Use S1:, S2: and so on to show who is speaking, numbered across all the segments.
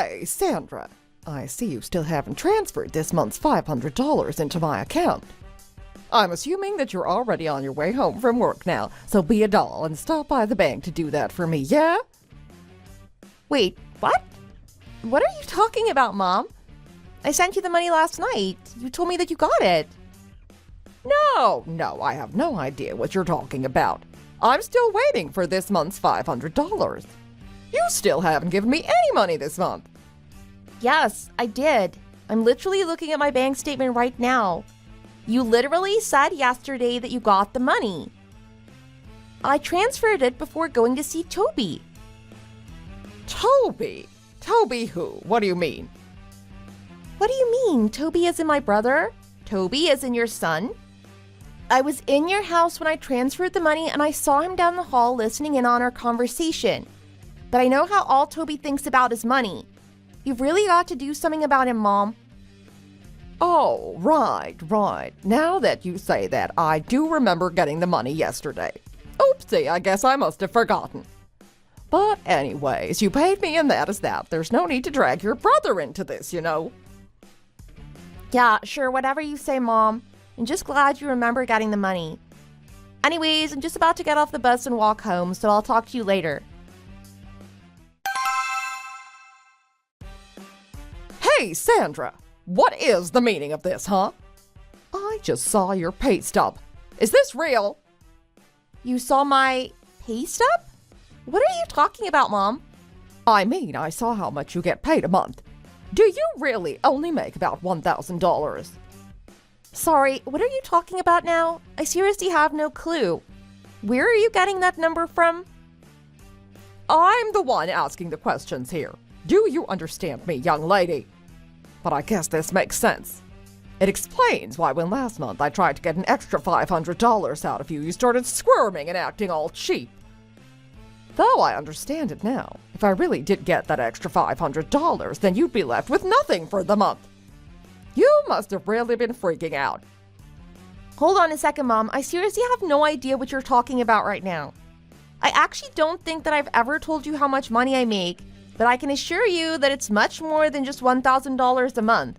S1: Hey, Sandra. I see you still haven't transferred this month's $500 into my account. I'm assuming that you're already on your way home from work now, so be a doll and stop by the bank to do that for me, yeah?
S2: Wait, what? What are you talking about, Mom? I sent you the money last night. You told me that you got it.
S1: No, I have no idea what you're talking about. I'm still waiting for this month's $500. You still haven't given me any money this month.
S2: Yes, I did. I'm literally looking at my bank statement right now. You literally said yesterday that you got the money. I transferred it before going to see Toby.
S1: Toby? Toby who? What do you mean?
S2: What do you mean? Toby as in my brother? Toby as in your son? I was in your house when I transferred the money and I saw him down the hall listening in on our conversation. But I know how all Toby thinks about is money. You've really got to do something about him, Mom.
S1: Oh, right. Now that you say that, I do remember getting the money yesterday. Oopsie, I guess I must have forgotten. But anyways, you paid me and that is that. There's no need to drag your brother into this, you know.
S2: Yeah, sure, whatever you say, Mom. I'm just glad you remember getting the money. Anyways, I'm just about to get off the bus and walk home, so I'll talk to you later.
S1: Hey, Sandra! What is the meaning of this, huh? I just saw your pay stub. Is this real?
S2: You saw my pay stub? What are you talking about, Mom?
S1: I mean, I saw how much you get paid a month. Do you really only make about $1,000?
S2: Sorry, what are you talking about now? I seriously have no clue. Where are you getting that number from?
S1: I'm the one asking the questions here. Do you understand me, young lady? But I guess this makes sense. It explains why when last month I tried to get an extra $500 out of you, you started squirming and acting all cheap. Though I understand it now. If I really did get that extra $500, then you'd be left with nothing for the month. You must have really been freaking out.
S2: Hold on a second, Mom. I seriously have no idea what you're talking about right now. I actually don't think that I've ever told you how much money I make, but I can assure you that it's much more than just $1,000 a month.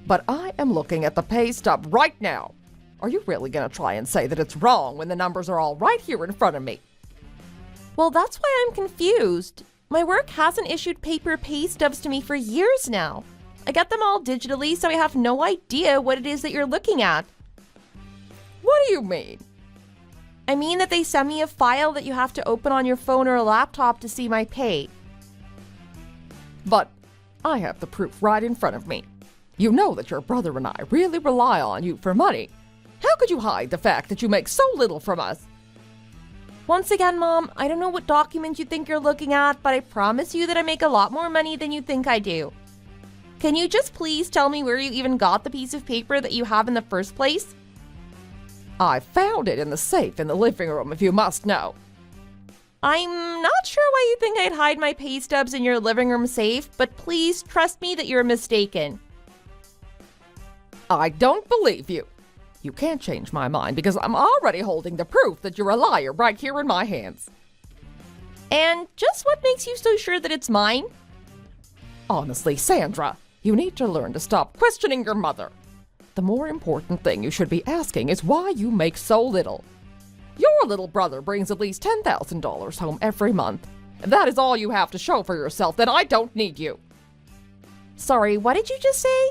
S1: But I am looking at the pay stub right now. Are you really going to try and say that it's wrong when the numbers are all right here in front of me?
S2: Well, that's why I'm confused. My work hasn't issued paper pay stubs to me for years now. I get them all digitally, so I have no idea what it is that you're looking at.
S1: What do you mean?
S2: I mean that they send me a file that you have to open on your phone or a laptop to see my pay.
S1: But I have the proof right in front of me. You know that your brother and I really rely on you for money. How could you hide the fact that you make so little from us?
S2: Once again, Mom, I don't know what document you think you're looking at, but I promise you that I make a lot more money than you think I do. Can you just please tell me where you even got the piece of paper that you have in the first place?
S1: I found it in the safe in the living room, if you must know.
S2: I'm not sure why you think I'd hide my pay stubs in your living room safe, but please trust me that you're mistaken.
S1: I don't believe you. You can't change my mind because I'm already holding the proof that you're a liar right here in my hands.
S2: And just what makes you so sure that it's mine?
S1: Honestly, Sandra, you need to learn to stop questioning your mother. The more important thing you should be asking is why you make so little. Your little brother brings at least $10,000 home every month. If that is all you have to show for yourself, then I don't need you.
S2: Sorry, what did you just say?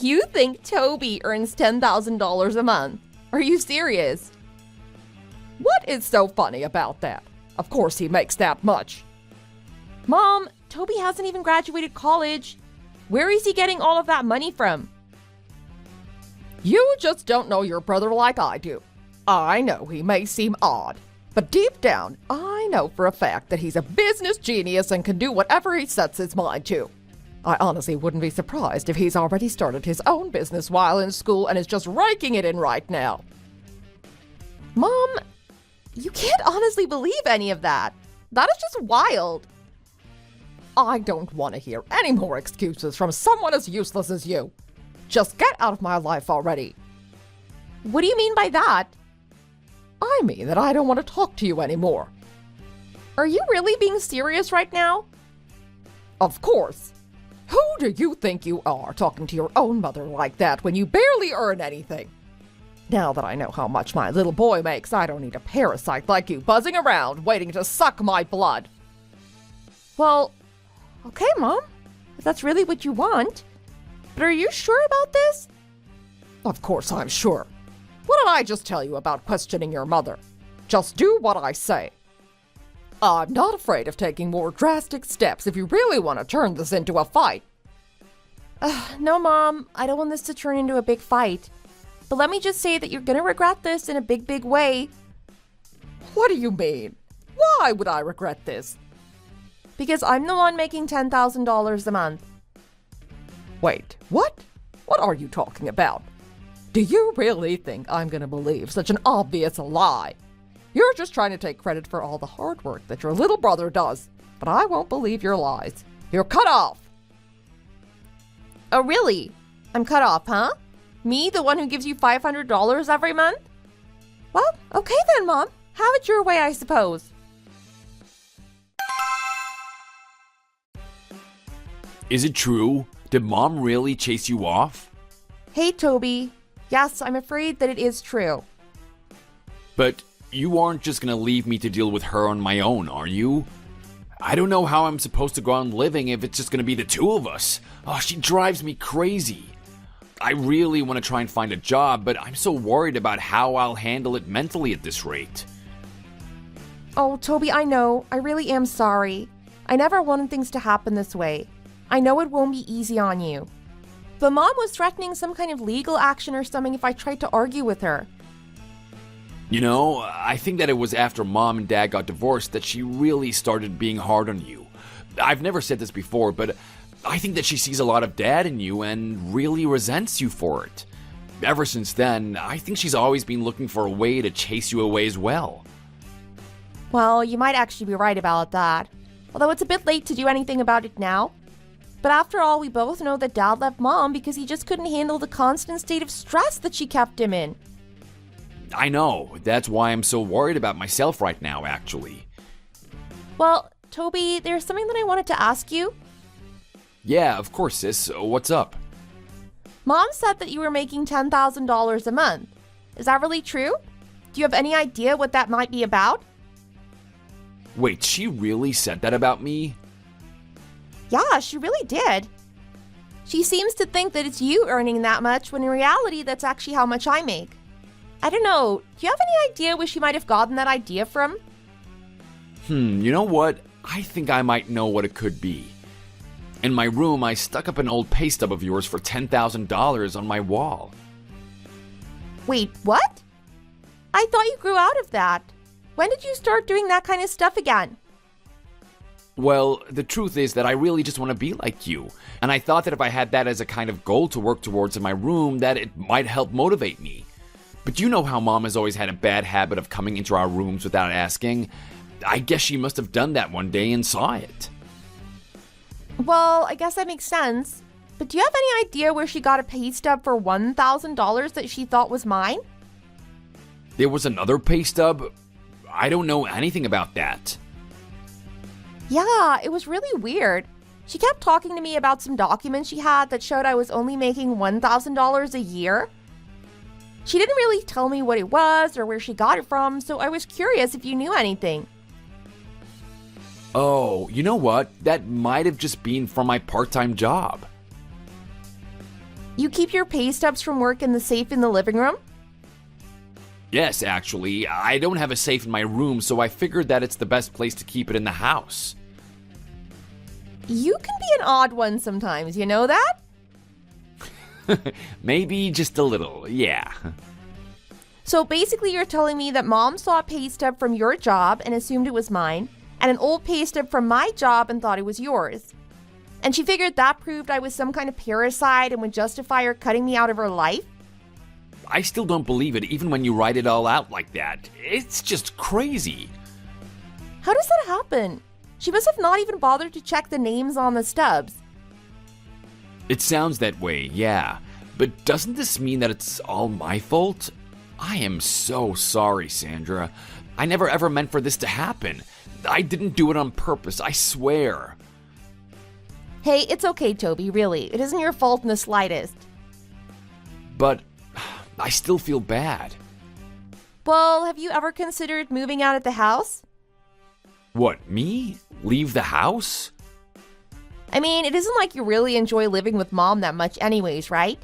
S2: You think Toby earns $10,000 a month? Are you serious?
S1: What is so funny about that? Of course he makes that much.
S2: Mom, Toby hasn't even graduated college. Where is he getting all of that money from?
S1: You just don't know your brother like I do. I know he may seem odd, but deep down, I know for a fact that he's a business genius and can do whatever he sets his mind to. I honestly wouldn't be surprised if he's already started his own business while in school and is just raking it in right now.
S2: Mom, you can't honestly believe any of that. That is just wild.
S1: I don't want to hear any more excuses from someone as useless as you. Just get out of my life already.
S2: What do you mean by that?
S1: I mean that I don't want to talk to you anymore.
S2: Are you really being serious right now?
S1: Of course. Who do you think you are, talking to your own mother like that when you barely earn anything? Now that I know how much my little boy makes, I don't need a parasite like you buzzing around waiting to suck my blood.
S2: Well, okay, Mom, if that's really what you want. But are you sure about this?
S1: Of course I'm sure. What did I just tell you about questioning your mother? Just do what I say. I'm not afraid of taking more drastic steps if you really want to turn this into a fight.
S2: No, Mom, I don't want this to turn into a big fight. But let me just say that you're gonna regret this in a big, big way.
S1: What do you mean? Why would I regret this?
S2: Because I'm the one making $10,000 a month.
S1: Wait, what? What are you talking about? Do you really think I'm gonna believe such an obvious lie? You're just trying to take credit for all the hard work that your little brother does, but I won't believe your lies. You're cut off.
S2: Oh, really? I'm cut off, huh? Me, the one who gives you $500 every month? Well, okay then, Mom. Have it your way, I suppose.
S3: Is it true? Did Mom really chase you off?
S2: Hey, Toby. Yes, I'm afraid that it is true.
S3: But you aren't just gonna leave me to deal with her on my own, are you? I don't know how I'm supposed to go on living if it's just gonna be the two of us. Oh, she drives me crazy. I really want to try and find a job, but I'm so worried about how I'll handle it mentally at this rate.
S2: Oh, Toby, I know. I really am sorry. I never wanted things to happen this way. I know it won't be easy on you. But Mom was threatening some kind of legal action or something if I tried to argue with her.
S3: You know, I think that it was after Mom and Dad got divorced that she really started being hard on you. I've never said this before, but I think that she sees a lot of Dad in you and really resents you for it. Ever since then, I think she's always been looking for a way to chase you away as well.
S2: Well, you might actually be right about that. Although it's a bit late to do anything about it now. But after all, we both know that Dad left Mom because he just couldn't handle the constant state of stress that she kept him in.
S3: I know. That's why I'm so worried about myself right now, actually.
S2: Well, Toby, there's something that I wanted to ask you.
S3: Yeah, of course, sis. What's up?
S2: Mom said that you were making $10,000 a month. Is that really true? Do you have any idea what that might be about?
S3: Wait, she really said that about me?
S2: Yeah, she really did. She seems to think that it's you earning that much when in reality that's actually how much I make. I don't know, do you have any idea where she might have gotten that idea from?
S3: You know what? I think I might know what it could be. In my room, I stuck up an old pay stub of yours for $10,000 on my wall.
S2: Wait, what? I thought you grew out of that. When did you start doing that kind of stuff again?
S3: Well, the truth is that I really just want to be like you, and I thought that if I had that as a kind of goal to work towards in my room, that it might help motivate me. But you know how Mom has always had a bad habit of coming into our rooms without asking? I guess she must have done that one day and saw it.
S2: Well, I guess that makes sense. But do you have any idea where she got a pay stub for $1,000 that she thought was mine?
S3: There was another pay stub? I don't know anything about that.
S2: Yeah, it was really weird. She kept talking to me about some documents she had that showed I was only making $1,000 a year. She didn't really tell me what it was or where she got it from, so I was curious if you knew anything.
S3: Oh, you know what? That might have just been from my part-time job.
S2: You keep your pay stubs from work in the safe in the living room?
S3: Yes, actually. I don't have a safe in my room, so I figured that it's the best place to keep it in the house.
S2: You can be an odd one sometimes, you know that?
S3: Maybe just a little, yeah.
S2: So basically you're telling me that Mom saw a pay stub from your job and assumed it was mine, and an old pay stub from my job and thought it was yours. And she figured that proved I was some kind of parasite and would justify her cutting me out of her life?
S3: I still don't believe it, even when you write it all out like that. It's just crazy.
S2: How does that happen? She must have not even bothered to check the names on the stubs.
S3: It sounds that way, yeah. But doesn't this mean that it's all my fault? I am so sorry, Sandra. I never ever meant for this to happen. I didn't do it on purpose, I swear.
S2: Hey, it's okay, Toby, really. It isn't your fault in the slightest.
S3: But I still feel bad.
S2: Well, have you ever considered moving out of the house?
S3: What, me? Leave the house?
S2: I mean, it isn't like you really enjoy living with Mom that much anyways, right?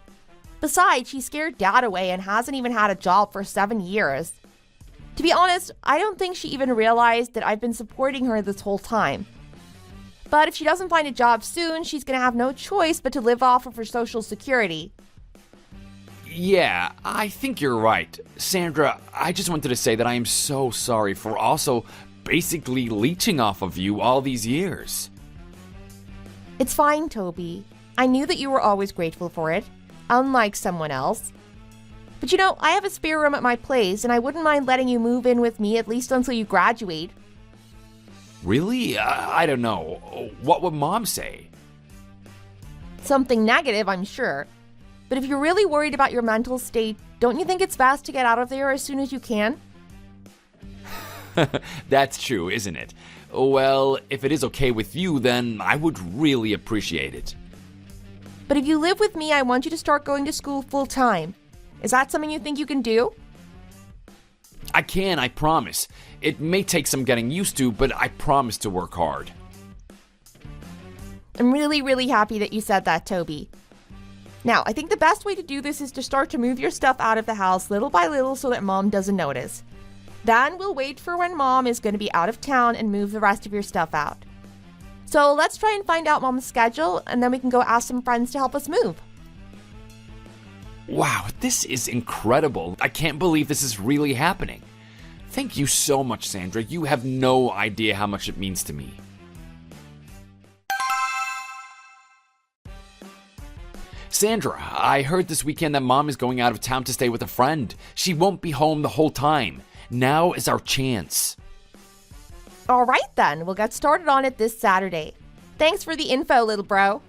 S2: Besides, she scared Dad away and hasn't even had a job for 7 years. To be honest, I don't think she even realized that I've been supporting her this whole time. But if she doesn't find a job soon, she's gonna have no choice but to live off of her Social Security.
S3: Yeah, I think you're right. Sandra, I just wanted to say that I am so sorry for also basically leeching off of you all these years.
S2: It's fine, Toby. I knew that you were always grateful for it, unlike someone else. But you know, I have a spare room at my place, and I wouldn't mind letting you move in with me at least until you graduate.
S3: Really? I don't know. What would Mom say?
S2: Something negative, I'm sure. But if you're really worried about your mental state, don't you think it's best to get out of there as soon as you can?
S3: That's true, isn't it? Well, if it is okay with you, then I would really appreciate it.
S2: But if you live with me, I want you to start going to school full time. Is that something you think you can do?
S3: I can, I promise. It may take some getting used to, but I promise to work hard.
S2: I'm really happy that you said that, Toby. Now, I think the best way to do this is to start to move your stuff out of the house little by little so that Mom doesn't notice. Then we'll wait for when Mom is going to be out of town and move the rest of your stuff out. So let's try and find out Mom's schedule, and then we can go ask some friends to help us move.
S3: Wow, this is incredible. I can't believe this is really happening. Thank you so much, Sandra. You have no idea how much it means to me. Sandra, I heard this weekend that Mom is going out of town to stay with a friend. She won't be home the whole time. Now is our chance.
S2: All right then, we'll get started on it this Saturday. Thanks for the info, little bro.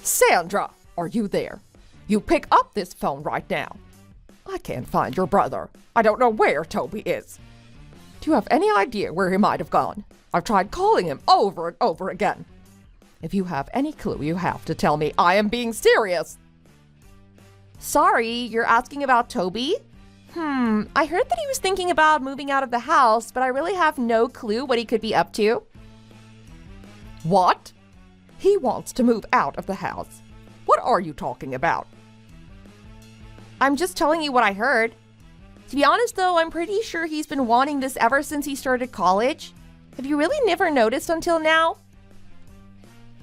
S1: Sandra, are you there? You pick up this phone right now. I can't find your brother. I don't know where Toby is. Do you have any idea where he might have gone? I've tried calling him over and over again. If you have any clue, you have to tell me. I am being serious.
S2: Sorry, you're asking about Toby? I heard that he was thinking about moving out of the house, but I really have no clue what he could be up to.
S1: What? He wants to move out of the house. What are you talking about?
S2: I'm just telling you what I heard. To be honest though, I'm pretty sure he's been wanting this ever since he started college. Have you really never noticed until now?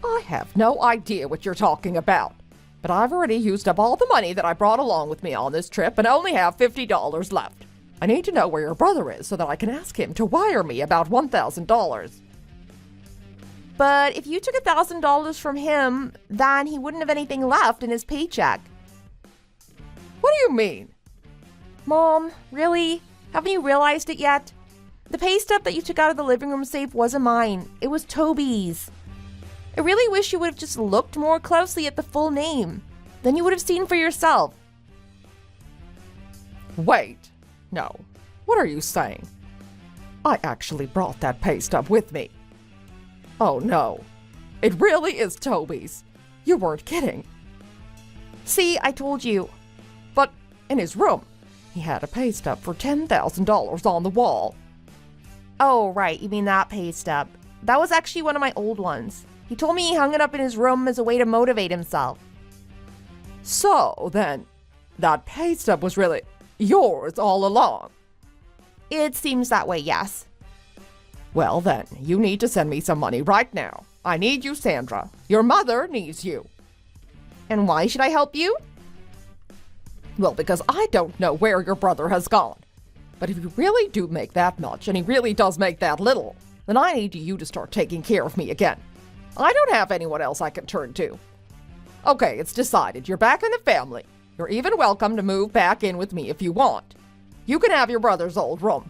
S1: I have no idea what you're talking about. But I've already used up all the money that I brought along with me on this trip and only have $50 left. I need to know where your brother is so that I can ask him to wire me about $1,000.
S2: But if you took $1,000 from him, then he wouldn't have anything left in his paycheck.
S1: What do you mean?
S2: Mom, really? Haven't you realized it yet? The pay stub that you took out of the living room safe wasn't mine. It was Toby's. I really wish you would have just looked more closely at the full name. Then you would have seen for yourself.
S1: Wait. No. What are you saying? I actually brought that pay stub with me. Oh no. It really is Toby's. You weren't kidding.
S2: See, I told you.
S1: But in his room, he had a pay stub for $10,000 on the wall.
S2: Oh, right. You mean that pay stub. That was actually one of my old ones. He told me he hung it up in his room as a way to motivate himself.
S1: So then, that pay stub was really yours all along?
S2: It seems that way, yes.
S1: Well then, you need to send me some money right now. I need you, Sandra. Your mother needs you.
S2: And why should I help you?
S1: Well, because I don't know where your brother has gone. But if you really do make that much, and he really does make that little, then I need you to start taking care of me again. I don't have anyone else I can turn to. Okay, it's decided. You're back in the family. You're even welcome to move back in with me if you want. You can have your brother's old room.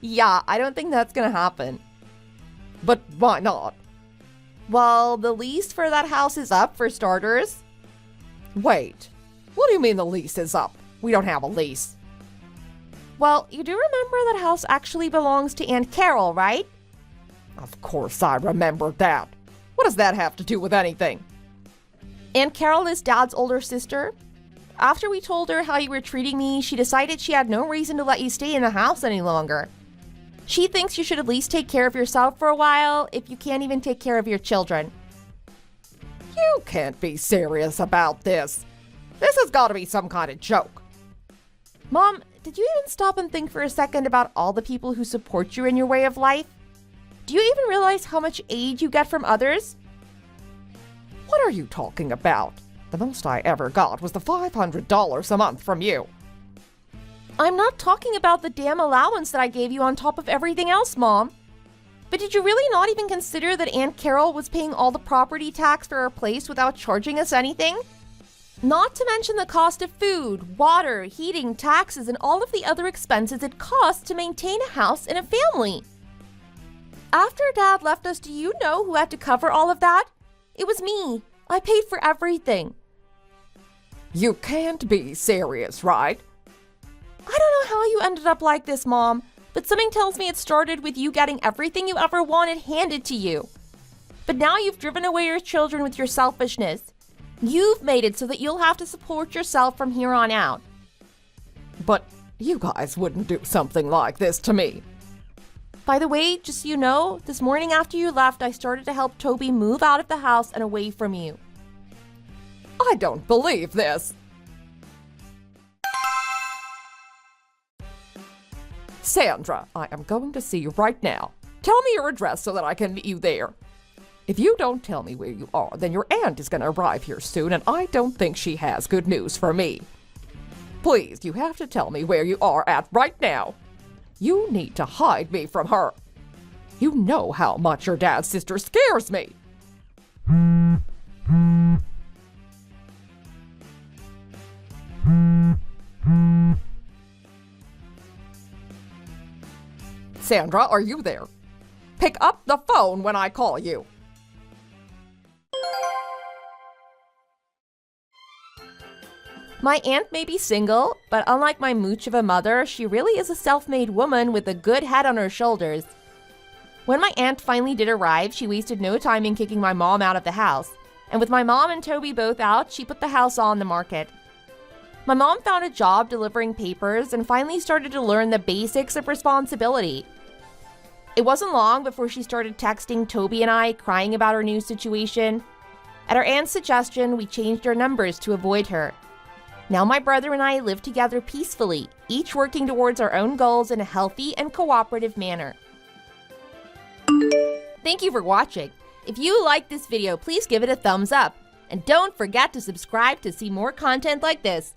S2: Yeah, I don't think that's gonna happen.
S1: But why not?
S2: Well, the lease for that house is up, for starters.
S1: Wait, what do you mean the lease is up? We don't have a lease.
S2: Well, you do remember that house actually belongs to Aunt Carol, right?
S1: Of course I remember that. What does that have to do with anything?
S2: Aunt Carol is Dad's older sister. After we told her how you were treating me, she decided she had no reason to let you stay in the house any longer. She thinks you should at least take care of yourself for a while if you can't even take care of your children.
S1: You can't be serious about this. This has got to be some kind of joke.
S2: Mom, did you even stop and think for a second about all the people who support you in your way of life? Do you even realize how much aid you get from others?
S1: What are you talking about? The most I ever got was the $500 a month from you.
S2: I'm not talking about the damn allowance that I gave you on top of everything else, Mom. But did you really not even consider that Aunt Carol was paying all the property tax for our place without charging us anything? Not to mention the cost of food, water, heating, taxes, and all of the other expenses it costs to maintain a house and a family. After Dad left us, do you know who had to cover all of that? It was me. I paid for everything.
S1: You can't be serious, right?
S2: I don't know how you ended up like this, Mom, but something tells me it started with you getting everything you ever wanted handed to you. But now you've driven away your children with your selfishness. You've made it so that you'll have to support yourself from here on out.
S1: But you guys wouldn't do something like this to me.
S2: By the way, just so you know, this morning after you left, I started to help Toby move out of the house and away from you.
S1: I don't believe this. Sandra, I am going to see you right now. Tell me your address so that I can meet you there. If you don't tell me where you are, then your aunt is going to arrive here soon, and I don't think she has good news for me. Please, you have to tell me where you are at right now. You need to hide me from her. You know how much your dad's sister scares me. Sandra, are you there? Pick up the phone when I call you.
S2: My aunt may be single, but unlike my mooch of a mother, she really is a self-made woman with a good head on her shoulders. When my aunt finally did arrive, she wasted no time in kicking my mom out of the house. And with my mom and Toby both out, she put the house on the market. My mom found a job delivering papers and finally started to learn the basics of responsibility. It wasn't long before she started texting Toby and I, crying about her new situation. At our aunt's suggestion, we changed our numbers to avoid her. Now my brother and I live together peacefully, each working towards our own goals in a healthy and cooperative manner. Thank you for watching. If you liked this video, please give it a thumbs up. And don't forget to subscribe to see more content like this.